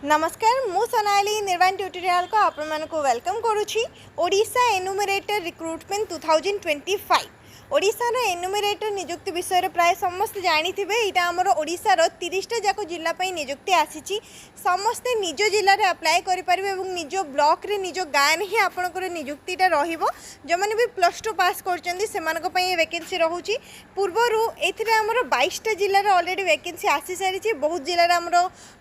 नमस्कार मु सोनाली निर्वाण ट्यूटोरियल को आपण मानक वेलकम करुछि। ओडिशा एनुमरेटर रिक्रूटमेंट 2025 ओडिशार एनुमरेटर निजुक्ति विषय प्राय समस्त जानिथिबे। एटा हमर ओडिशार 30टा जाक जिल्ला पई निजुक्ति आसीछि। समस्ते निज जिल्ला रे अप्लाई करि परिबे एवं निज ब्लॉक रे निज गाँ ही आपनकर निजुक्तिटा रहिबो। जो माने भी +2 पास करचंदी सेमानक पई वैकेंसी रहूछि। पूर्वरु एथिरे हमर 22टा जिल्ला रे ऑलरेडी वैकेंसी आसी सारिछि। बहुत जिल्ला रे हमर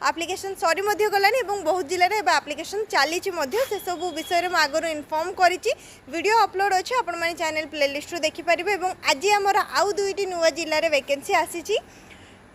एप्लीकेशन सरी मध्ये गलानी एवं बहुत जिल्ला रे एप्लीकेशन चलीछि मध्ये। से सब विषय रे आगरो इन्फॉर्म करिछि। वीडियो अपलोड अछि, आपण माने चैनल प्लेलिस्ट रो देखि परिबे। एवं आज आमर आउ दुईटी नुआ जिले में वैकेंसी आसी।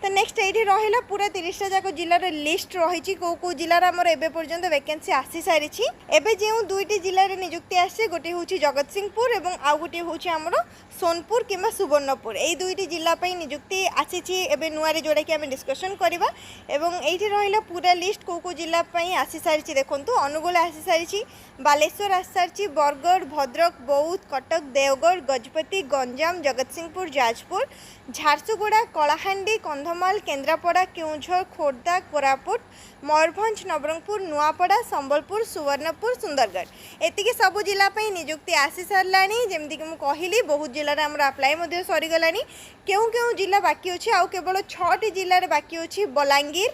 तो नेक्स्ट ये रहा पूरा 30टा जाक जिलार लिस्ट रही कौ जिलार आमर एवं पर्यंत वैकेंसी आसी सारी। एवं जो दुईटी जिले में निजुक्ति आसी गोटे हूँ जगतसिंहपुर और आउ गोटे हूँ आमर सोनपुर कि सुवर्णपुर। यही दुईटी जिलापाई निजुक्ति आसी नुआ जोड़ा कि आम डिस्कसन करवा। ये रहा पूरा लिस्ट कौ जिलापाई आसी सारी। देखो अनुगुल आसी सारी, बालेश्वर आसी सारी, बरगढ़, भद्रक, बौद्ध, कटक, देवगढ़, गजपति, गंजाम, जगतसिंहपुर, जाजपुर, झारसुगुड़ा, कलाहांडी, कंधमाल, केन्द्रापड़ा, केउझर, खोर्धा, कोरापुट, मयूरभंज, नवरंगपुर, नुआपड़ा, संबलपुर, सुवर्णपुर, सुंदरगढ़ एतिकी सबु जिलापाई निजुक्ति आसी सारानी। जमीक मुझे कहली बहुत जिले में आमर आप्लाय सरीगला। केउ केउ जिला बाकी अच्छी आउ केवल 6टी जिले बाकी अच्छी बलांगीर,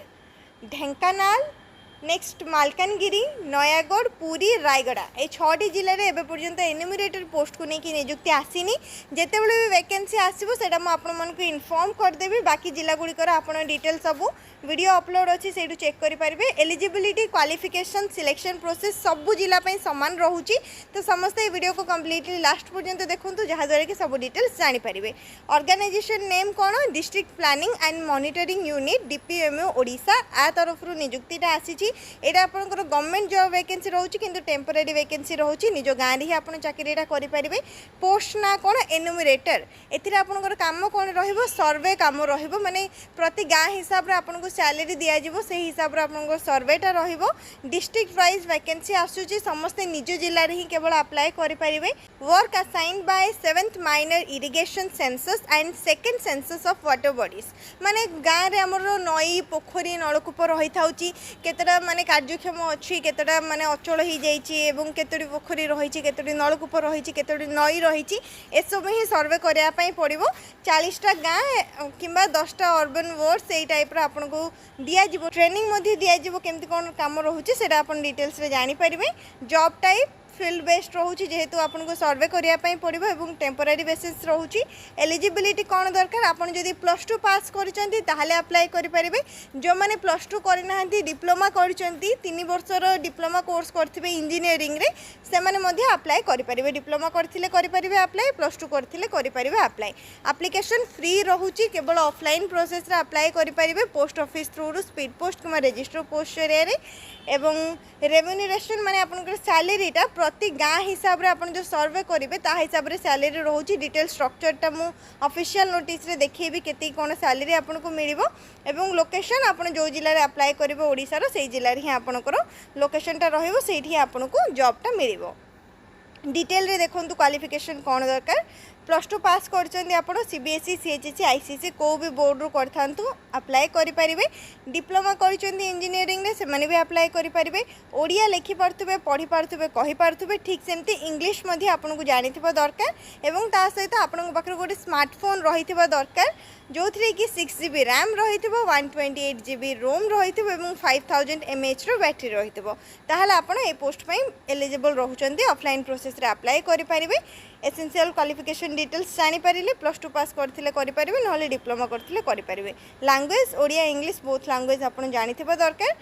ढेंकानाल, नेक्स्ट मालकानगिरी, नयागढ़, पुरी, रायगड़ा ये 6टी जिले में एवं पर्यंत एनुमरेटर पोस्ट को लेकिन निजुक्ति आसीनी। जिते बड़े भी वैकेंसी आसो सेटा मुझे इनफॉर्म करदेवी। बाकी जिला गुड़िकर आप डिटेल सब वीडियो अपलोड अच्छी से चेक करेंगे। एलिजिबिलिटी, क्वालिफिकेशन, सिलेक्शन प्रोसेस सबू जिलापाई सामान रोचे। तो समस्ते वीडियो को कम्प्लीटली लास्ट पर्यंत देखूँ जहाँद्वारा कि सब डिटेल्स जानीपारे। ऑर्गेनाइजेशन नेम कौन? District planning and monitoring unit DPMO Odisha. आ तरफ निजुक्तिटा आसी। एटा आपनकर गवर्नमेंट जॉब वैकेंसी रहउची किंतु टेम्पररी वैकेंसी रहउची। निज गाँ ही आपन चाकरीटा करि परिबे। पोस्ट ना कोन? एनुमरेटर। एथिरे आपनकर काम कोन रहिबो? सर्वे काम रहिबो। माने प्रति गाँ हिसाब रे आपनको सैलरी दिया जिवो, से हिसाब रे आपनको सर्वेटा रहिबो। डिस्ट्रिक्ट वाइज वैकेंसी आसुची। समस्त निज जिल्ला रे ही केवल अप्लाई करि परिबे। Work assigned by 7th minor irrigation census and 2nd census of water bodies. माने गाँ रे हमर नई, पोखरी, नलकूप रही थाउची। केतरा माने कार्यक्षम अच्छी, केतटा माने अचल हो जाइए, केतोटी पोखरी रही, केतोटी नलकूप रही, केतोटी नई रही। एसबू ही सर्वे करने पड़ो। 40टा गाँ कि 10टा अर्बन वार्ड्स यही टाइप आपको दिज्व। ट्रेनिंग दिज्व केमती कौन कम रोचे से डिटेल्स जानीपारे। जॉब टाइप फील्ड बेस्ड रोचे जेहेतु आपको सर्वे करने पड़ो और टेम्पररी बेसिस रोचे। एलिजिबिलिटी कौन दरकार? आपन जदि +2 पास करचंती ताहले अप्लाई करि परिबे। जो माने +2 करना डिप्लोमा करचंती, 3 वर्षर डिप्लोमा कोर्स करथिबे इंजीनियरिंग रे, से माने मध्ये अप्लाई करि परिबे। डिप्लोमा करथिले करि परिबे अप्लाई, +2 करथिले करि परिबे अप्लाई। एप्लीकेशन फ्री रहूची, केवल ऑफलाइन प्रोसेस रे अप्लाई करि परिबे। पोस्ट ऑफिस थ्रू रु speed post keema register post area रे। एवं रेम्यूनरेशन माने आपनकर सैलरीटा प्रति गाँ हिसाब रे आपन जो सर्वे करेंगे ता हिसाब रे सैलरी रोचे। डिटेल स्ट्रक्चरटा मु ऑफिशियल नोटिस रे देखैबी केते कोन सैलरी आपनको मिलिबो। एवं लोकेशन आपन जो जिल्ला रे अप्लाई करिवो ओडिसा रो सेही जिल्ला रे ही आपनकर लोकेशनटा रहिबो, सेठी आपनको जॉबटा मिलिबो। डिटेल रे देखंतु क्वालिफिकेशन कौन दरकार? +2 पास करचंदी आपण सीबीएसई, सीएचएसई, आईसीएसई को भी बोर्ड रू करथांतु अप्लाई करि परिबे। डिप्लोमा करचंदी इंजीनियरिंग रे, से माने भी अप्लाई करि परिबे। ओडिया लिखि पारथुबे, पढ़ी पारथुबे, कहि पारथुबे। ठीक सेमती इंग्लिश मध्ये आपनको जानिथिबा दरकार। एवं ता सहित आपनको पाखरे गोटे स्मार्टफोन रहिथिबा दरकार, जो थ्री कि 6GB रैम रहिथिबो, 128GB रोम रहिथिबो एवं 5000 mAh रो बैटरी रहिथिबो। ताहाले आपण ए पोस्ट पई एलिजिबल रहउचंदी। ऑफलाइन प्रोसेस रे अप्लाई करि परिबे। एसेंशियल क्वालिफिकेशन डिटेल्स जानी पारिले। +2 पास करथिले करि परिबे, नहले डिप्लोमा करथिले करि परिबे। Language Odia English both language आपण जानिथिबा दरकार।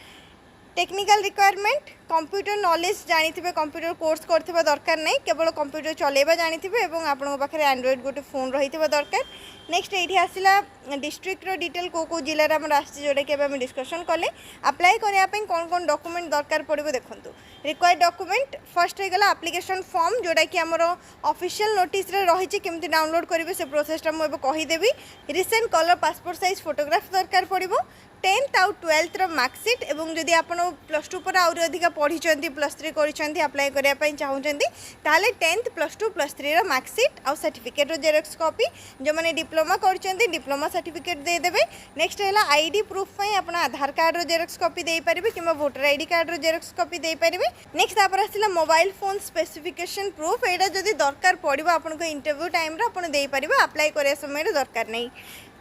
टेक्निकल रिक्वायरमेंट कंप्यूटर नॉलेज जानिथिबे, कंप्यूटर कोर्स करथिबा दरकार नहीं, केवल कंप्यूटर चलेबा जानिथिबे एवं आपन पाखरे एंड्रॉइड गोटे फोन रहिथिबा दरकार। नेक्स्ट एठी आसिला डिस्ट्रिक्ट रो डिटेल को जिले रे हमर आछि जोडे के हम डिस्कशन कले। अप्लाई करिया पे कोन कोन डॉक्यूमेंट दरकार पड़िबो देखंतु। रिक्वायर्ड डॉक्यूमेंट फर्स्ट हे गला एप्लीकेशन फॉर्म, जोडा कि हमर ऑफिशियल नोटिस रे रहिछि केमति डाउनलोड करिवे से प्रोसेसटा मु एबे कहि देबी। Recent colour passport size photograph दरकार पड़िबो। 10th आउ 12th रो मार्कशीट एवं जदि आपण +2 पर आउरी अधिका पढ़ी +3 करिसेंती अप्लाई करिया पई चाहुचंती ताले 10th +2 +3 रो मार्कशीट आउ सर्टिफिकेट रो जेरॉक्स कॉपी जो माने डिप्लोमा करचंती डिप्लोमा सर्टिफिकेट दे देबे। नेक्स्ट हैला आईडी प्रूफ पई आपण आधार कार्ड रो जेरॉक्स कॉपी देई परिबे किबा वोटर आईडी कार्ड रो जेरॉक्स कॉपी देई परिबे। नेक्स्ट तापर आसिला मोबाइल फोन स्पेसिफिकेशन प्रूफ एटा जदि दरकार पड़िबो आपण को इंटरव्यू टाइम रो आपण देई परिबे अप्लाई करे समय दरकार नहीं।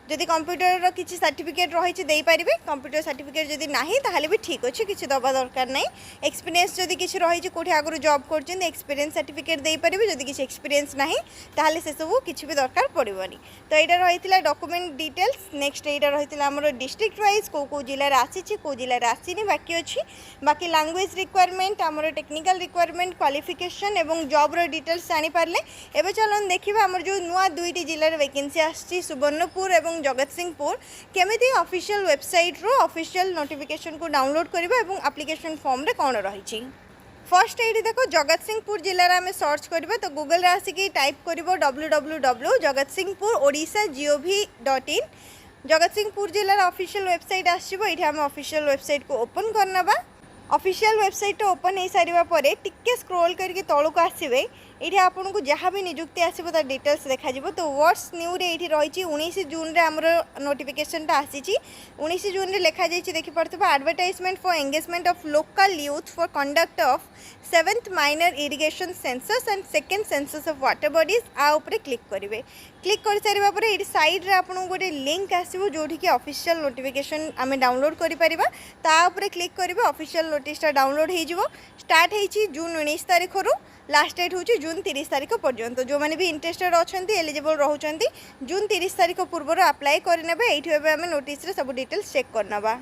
जदि कंप्यूटर किसी सर्टिफिकेट रही दे पारे कंप्यूटर सर्टिफिकेट जदि नहीं ताहले भी ठीक अच्छे किसी दबा दरकार नहीं। एक्सपीरियंस जदि किसी रही कौटी आगु जॉब कर एक्सपीरियंस सर्टिफिकेट दे पारे जदि किसी एक्सपीरियंस नहीं ताहले से सब किसी भी दरकार पड़ोनी। तो यहाँ रही डॉक्यूमेंट डिटेल्स। नेक्स्ट यहाँ रही आमर डिस्ट्रिक्ट वाइज कौ जिले आसी कौ जिले आसीनी बाकी अच्छी बाकी लैंग्वेज रिक्वायरमेंट आमर टेक्निकल रिक्वायरमेंट क्वालिफिकेशन एवं जॉब रो डिटेल्स जानी पारे। एवं चलन देखा आमर जो नुआ दुईटी जिले वैकेंसी आसी सुवर्णपुर एवं जगत सिंहपुर केमिति ऑफिशियल वेबसाइट रो ऑफिशियल नोटिफिकेशन को डाउनलोड करिबा एवं एप्लिकेशन फॉर्म रे कोन रही। फर्स्ट ये देखो जगत सिंहपुर जिले में सर्च करिबा तो गूगल रे आसिकी टाइप करिबो www.jagatsinghpur.odisha.gov.in। जगत सिंहपुर जिले ऑफिशियल वेबसाइट आसीबो एठी हम ऑफिशियल वेबसाइट को ओपन करनबा। ऑफिशियल वेबसाइट ओपन हो सारा पर टिके स्क्रोल करके तौक आसवे ये आपन को जहाँ भी निजुक्ति आसो तार डिटेल्स देखा। तो व्हाट्स न्यू रे ये रही 19 जून रे आमर नोटिफिकेशनटा आसी 19 जून रे लिखा जाइए देखिपे advertisement for engagement of local youth for conduct of 7th minor irrigation census and 2nd census of water bodies आउपर क्लिक करेंगे। क्लिक कर सारा पर ये साइड रे आपन गोटे लिंक आसो जोठी कि ऑफिशियल नोटिफिकेशन आम डाउनलोड करें क्लिक करेंगे ऑफिशियल नोटिसटा डाउनलोड हो स्टार्ट होती जून 19 तारीख रू लास्ट डेट हूँ जून 30 तारीख पर्यंत। जो मैंने भी इंटरेस्टेड अच्छा एलिजिबल रोचंती जून 30 तारीख पूर्व अप्लाई करने ये आम नोटिस सब डिटेल्स चेक करनबा।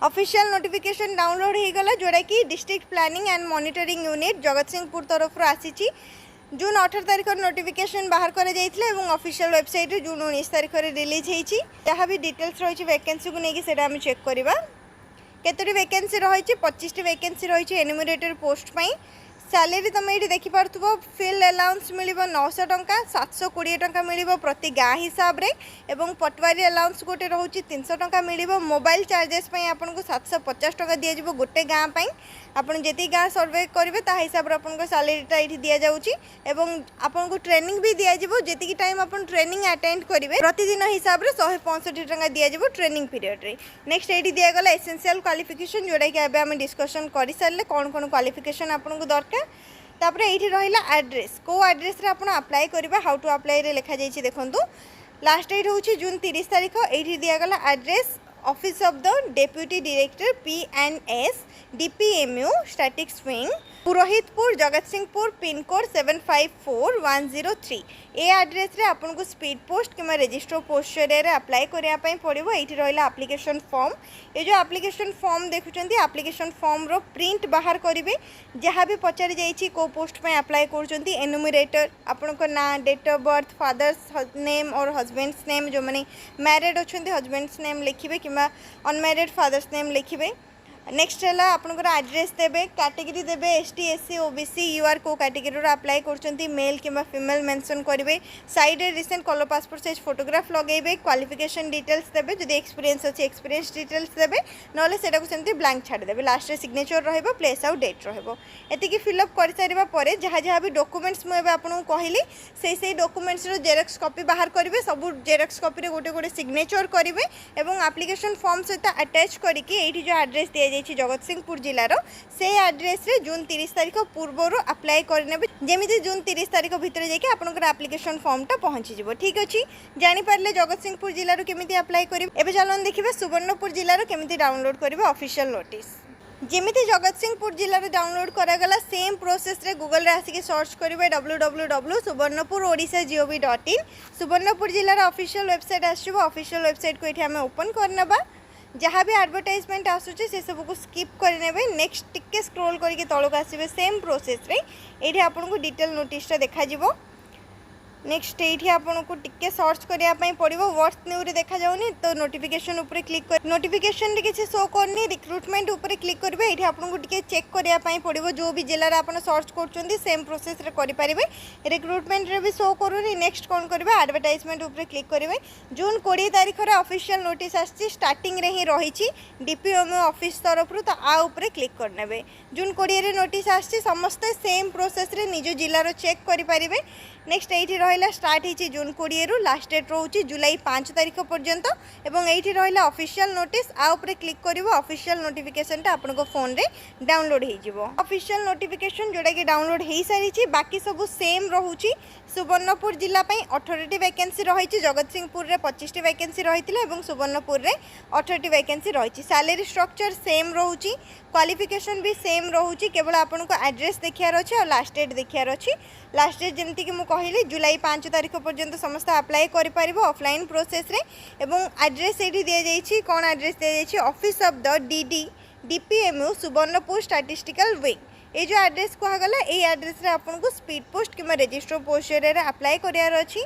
ऑफिशियल नोटिफिकेशन डाउनलोड हो गला जोड़ा कि district planning and monitoring unit Jagatsinghpur तरफ आसी जून 18 तारीख नोटिफिकेशन बाहर कर ऑफिशियल वेबसाइट जून 19 तारीख रिलीज होती जहाँ भी डिटेल्स रही वैकेंसी को लेकिन आम चेक करवा। केतोटी वैकेंसी रही 25 वैकेंसी रही एन्यूमरेटर पोस्ट पाई। सैलरी तुम ये देखिपो फील्ड अलाउंस मिल 900 टंका 720 टंका मिल प्रति गाँ हिसाब रे एवं पटवारी अलाउंस गोटे रोचे 300 टंका मिल। मोबाइल चार्जेस आपन को 750 टंका दि जाव गोटे गाँ पाई। आपन जी गाँ सर्वे करेंगे ता हिसाब से आपन सैलरीटा ये दि जाऊँगी एवं आपन को ट्रेनिंग भी दि जाव जी टाइम आपन ट्रेनिंग अटेंड करेंगे प्रतिदिन हिसाब से 165 टंका दि जाव ट्रेनिंग पीरियड रे। नेक्स्ट ये दिगला एसेंशियल क्वालिफिकेशन जोड़ा कि आम डिस्कसन कर सारे कौन कौन क्वालिफिकेशन आपन को दरकार। तापर ये रहा एड्रेस कौ एड्रेस रे आपन अप्लाई करेंगे हाउ टू अप्लाई रे लिखा जाइए देखूँ। लास्ट डेट हूँ जून 30 तारीख ये दिगला address office of the deputy director PNS DPMU statics wing Purohitpur Jagatsinghpur pin code 754103। ये एड्रेस रे आपन को स्पीड पोस्ट कि रजिस्टर पोस्ट जरिए अप्लाई करने पड़ो। ये रहा एप्लिकेशन फॉर्म ये जो एप्लिकेशन फॉर्म देखुंत एप्लिकेशन फॉर्म रो प्रिंट बाहर करेंगे जहाँ भी पचारि जाइए कौ पोस्ट में अप्लाई कर एनुमरेटर आपन को ना date of birth father's name और हजबैंड्स नेम जो मैंने मैरिड अच्छा हजबैंड्स नेम लिखे कि अनमैरिड फादर्स नेम लिखे। नेक्स्ट है आपनकर एड्रेस देबे कैटेगरी देबे ST SC OBC UR को कैटेगरी अप्लाई करछंती मेल किंबा फीमेल मेंशन करेंगे। Side recent colour passport size photograph लगेबे क्वालिफिकेशन डिटेल्स देबे जदि एक्सपीरियंस अच्छे एक्सपीरियंस डिटेल्स देबे नले सेटा को सेमती ब्लैंक छाड़ देबे। लास्ट रे सिग्नेचर रहइबो प्लेस आउ डेट रहइबो। एतिकी फिलअप कर सारिबा परे जहाँ जहाँ भी डॉक्यूमेंट्स मुझे आपको कहली से डॉक्यूमेंट्स रो जेरॉक्स कॉपी बाहर करेंगे सब जेरॉक्स कॉपी रे गोटे गोटे सिग्नेचर करेंगे एवं एप्लिकेशन फॉर्म सहित अटैच करके ये जो एड्रेस दि जाइए जगत सिंहपुर जिलार से एड्रेस रे जून 30 तारीख पूर्व अप्लाई करने जमी जून 30 तारीख भितर जाकि आपनकर एप्लिकेशन फॉर्मटा पहुँची जिवो। ठीक अच्छे जानीपारे जगत सिंहपुर जिलार केमिति अप्लाई करेंगे। एबे चलन देखिबा सुवर्णपुर जिलार केमिति डाउनलोड करेंगे ऑफिशियल नोटिस। जमीती जगत सिंहपुर जिले डाउनलोड करागला सेम प्रोसेस रे गूगल रे आसिक सर्च करेंगे www.subarnapur.odisha.gov.in। सुवर्णपुर जिलार ऑफिशियल वेबसाइट आसो ऑफिशियल वेबसाइट को ये ओपन करनबा। जहाँ भी एडवर्टाइजमेंट आसूचे से सब को स्किप करने नेक्स्ट टिके स्क्रोल करके तौक आसवे सेम प्रोसेस रे ये आपन को डिटेल नोटिसटा देखा नेक्स्ट ये आपको टिके सर्च करने पड़ो व्हाट्स न्यू रे देखा जाऊनी तो नोटिफिकेशन ऊपर क्लिक कर नोटिफिकेशन रे किसी शो करनी रिक्रुटमेंट ऊपर क्लिक करेंगे ये आपको टिके चेक करने पड़ो जो भी जिले आप सर्च कर सेम प्रोसेस रे करेंगे रिक्रुटमेंट रे भी शो करूनी नेक्स्ट कौन करेंगे एडवर्टाइजमेंट ऊपर क्लिक करेंगे जून 20 तारीख रे ऑफिशियल नोटिस आसी स्टार्टिंग रे ही रही डीपीएमओ ऑफिस तरफ तो आ ऊपर क्लिक करने जून 20 रे नोटिस आसी समस्ते सेम प्रोसेस रे निज जिलार चेक करेंगे नेक्स्ट ये रहा स्टार्ट होती जून 20 रु लास्ट डेट रोचे जुलाई 5 तारीख पर्यंत एवं ये रहा ऑफिशियल नोटिस आउे क्लिक कर ऑफिशियल नोटिफिकेशन आपको फोन रे डाउनलोड हो ऑफिशियल नोटिफिकेशन जोटा कि डाउनलोड हो सारी बाकी सब सेम रोचे सुवर्णपुर जिला 18टी वैकेंसी रही जगतसिंहपुर रे 25टी वैकेंसी रही सुवर्णपुर रे 18टी वैकेंसी रही सैलरी स्ट्रक्चर सेम रोचे क्वालिफिकेशन भी सेम रोचे केवल आपको एड्रेस देखार अच्छे और लास्ट डेट देखार अच्छी लास्ट डेट जमती कि कहली जुलाई 5 तारीख पर्यंत समस्त अप्लाई कर ऑफलाइन प्रोसेस रे एवं एड्रेस ये दि जाइए कौन एड्रेस दि जाइए office of the DPMO Subarnapur statistical wing ये जो एड्रेस कहगला ये एड्रेस रे आपको स्पीड पोस्ट कि रजिस्टर पोस्ट अप्लाई करार अच्छी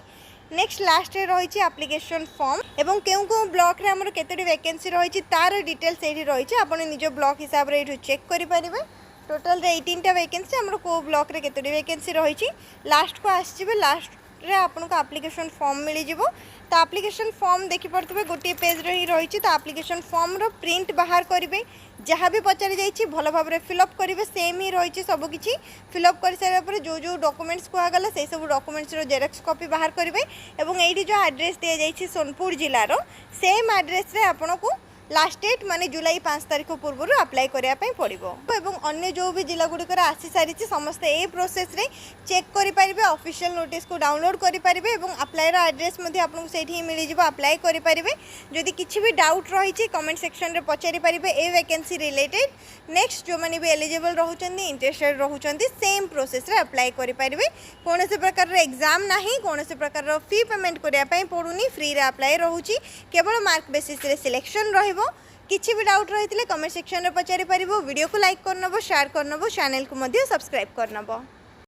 नेक्स्ट लास्ट रही एप्लिकेशन फॉर्म एवं क्यों ब्लॉक रे हमर केतोटी वैकेंसी रही तार डिटेल्स ये रही आप निज ब्लॉक हिसाब से चेक करेंगे टोटल 18टा वैकेंसी हमर को ब्लॉक रे केतोटी वैकेंसी रही लास्ट को आसवे लास्ट रे आपको एप्लिकेशन फॉर्म मिल जाव तो एप्लिकेशन फॉर्म देखिपे गोटे पेज रे ही रही तो एप्लिकेशन फॉर्म रो प्रिंट बाहर करेंगे जहाँ भी पचारि जाइए भल भाव में फिलअप करेंगे सेम ही रही सबकि फिलअप कर सारे जो जो डॉक्यूमेंट्स कहगला से सब डॉक्यूमेंट्स जेरक्स कॉपी बाहर करेंगे और ये जो एड्रेस दि जाइए सोनपुर जिलार सेम एड्रेस रे आपको लास्ट डेट माने जुलाई 5 तारीख पूर्व अप्लाई करने पड़ो और अन्य जो भी जिला गुड़िकर आसी सारी समस्ते ए प्रोसेस रे चेक करेंगे ऑफिशियल नोटिस को डाउनलोड करेंगे और अप्लायर एड्रेस आपको से मिल जाव अप्लाई करेंगे जदि किसी भी डाउट रही कमेंट सेक्शन रे पचारि पारिबे ए वैकेंसी रिलेटेड नेक्स्ट जो मैंने भी एलिजिबल रोचंती इंटरेस्टेड रोचंती सेम प्रोसेस रे अप्लाई करेंगे कौन से प्रकार एग्जाम ना कौन से प्रकार फी पेमेंट करने पड़ूनी फ्री रे अप्लाई रोचे केवल मार्क बेसिस रे सिलेक्शन रही किसी भी डाउट रही कमेंट सेक्शन में पचारि पारिबो वीडियो को लाइक करनबो शेयर करनबो चैनल को सब्सक्राइब करनबो।